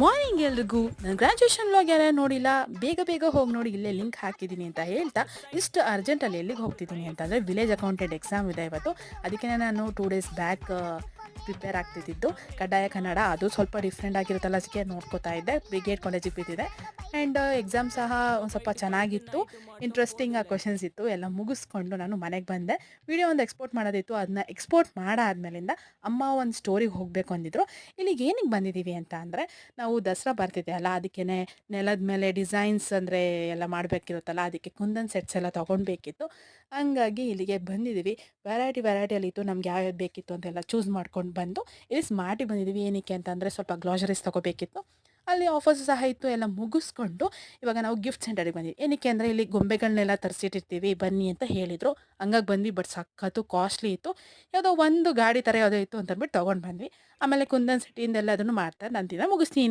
Morning ಎಲ್ರಿಗೂ ನಾನು graduation vlog ಯಾರು ನೋಡಿಲ್ಲ, ಬೇಗ ಬೇಗ ಹೋಗಿ ನೋಡಿ, ಇಲ್ಲೇ ಲಿಂಕ್ ಹಾಕಿದ್ದೀನಿ ಅಂತ ಹೇಳ್ತಾ ಇಷ್ಟು ಅರ್ಜೆಂಟಲ್ಲಿ ಎಲ್ಲಿಗೆ ಹೋಗ್ತಿದ್ದೀನಿ ಅಂತಂದರೆ ವಿಲೇಜ್ ಅಕೌಂಟೆಂಟ್ ಎಕ್ಸಾಮ್ ಇದೆ ಇವತ್ತು. ಅದಕ್ಕೆ ನಾನು 2 ಡೇಸ್ ಬ್ಯಾಕ್ ಪ್ರಿಪೇರ್ ಆಗ್ತಿದ್ದು ಕಡ್ಡಾಯ ಕನ್ನಡ, ಅದು ಸ್ವಲ್ಪ ಡಿಫ್ರೆಂಟ್ ಆಗಿರುತ್ತಲ್ಲ, ಅದಕ್ಕೆ ನೋಡ್ಕೋತಾ ಇದ್ದೆ. ಬ್ರಿಗೇಡ್ ಕಾಲೇಜಿಗೆ ಬಿದ್ದಿದೆ ಆ್ಯಂಡ್ ಎಕ್ಸಾಮ್ ಸಹ ಒಂದು ಸ್ವಲ್ಪ ಚೆನ್ನಾಗಿತ್ತು, ಇಂಟ್ರೆಸ್ಟಿಂಗ್ ಕ್ವಶನ್ಸ್ ಇತ್ತು. ಎಲ್ಲ ಮುಗಿಸ್ಕೊಂಡು ನಾನು ಮನೆಗೆ ಬಂದೆ. ವಿಡಿಯೋ ಒಂದು ಎಕ್ಸ್ಪೋರ್ಟ್ ಮಾಡೋದಿತ್ತು, ಅದನ್ನ ಎಕ್ಸ್ಪೋರ್ಟ್ ಮಾಡಾದ್ಮೇಲಿಂದ ಅಮ್ಮ ಒಂದು ಸ್ಟೋರಿಗೆ ಹೋಗಬೇಕು ಅಂದಿದ್ರು. ಇಲ್ಲಿಗೆ ಏನಕ್ಕೆ ಬಂದಿದ್ದೀವಿ ಅಂತ ಅಂದರೆ, ನಾವು ದಸರಾ ಬರ್ತಿದೆ ಅಲ್ಲ, ಅದಕ್ಕೆ ನೆಲದ ಮೇಲೆ ಡಿಸೈನ್ಸ್ ಅಂದರೆ ಎಲ್ಲ ಮಾಡಬೇಕಿರುತ್ತಲ್ಲ, ಅದಕ್ಕೆ ಕುಂದನ್ ಸೆಟ್ಸ್ ಎಲ್ಲ ತೊಗೊಳ್ಬೇಕಿತ್ತು. ಹಂಗಾಗಿ ಇಲ್ಲಿಗೆ ಬಂದಿದ್ದೀವಿ. ವೆರೈಟಿಯಲ್ಲಿತ್ತು, ನಮ್ಗೆ ಯಾವ್ಯಾವ್ದು ಬೇಕಿತ್ತು ಅಂತೆಲ್ಲ ಚೂಸ್ ಮಾಡ್ಕೊಂಡು ಬಂದು ಇಲ್ಲಿ ಸ್ಮಾರ್ಟಿಗೆ ಬಂದಿದ್ದೀವಿ. ಏನಕ್ಕೆ ಅಂತಂದರೆ ಸ್ವಲ್ಪ ಗ್ಲಾಸರೀಸ್ ತೊಗೋಬೇಕಿತ್ತು, ಅಲ್ಲಿ ಆಫರ್ಸ್ ಸಹ ಇತ್ತು. ಎಲ್ಲ ಮುಗಿಸ್ಕೊಂಡು ಇವಾಗ ನಾವು ಗಿಫ್ಟ್ ಸೆಂಟರಿಗೆ ಬಂದ್ವಿ. ಏನಕ್ಕೆ ಅಂದರೆ ಇಲ್ಲಿ ಗೊಂಬೆಗಳನ್ನೆಲ್ಲ ತರಿಸಿಟ್ಟಿರ್ತೀವಿ ಬನ್ನಿ ಅಂತ ಹೇಳಿದರು. ಹಂಗಾಗಿ ಬಂದ್ವಿ. ಬಟ್ ಸಖತ್ತು ಕಾಸ್ಟ್ಲಿ ಇತ್ತು. ಯಾವುದೋ ಒಂದು ಗಾಡಿ ಥರ ಯಾವುದೋ ಇತ್ತು ಅಂತಂದ್ಬಿಟ್ಟು ತೊಗೊಂಡು ಬಂದ್ವಿ. ಆಮೇಲೆ ಕುಂದನ್ ಸಿಟಿಯಿಂದೆಲ್ಲ ಅದನ್ನು ಮಾಡ್ತಾರೆ. ನಾನು ದಿನ ಮುಗಿಸ್ತೀನಿ.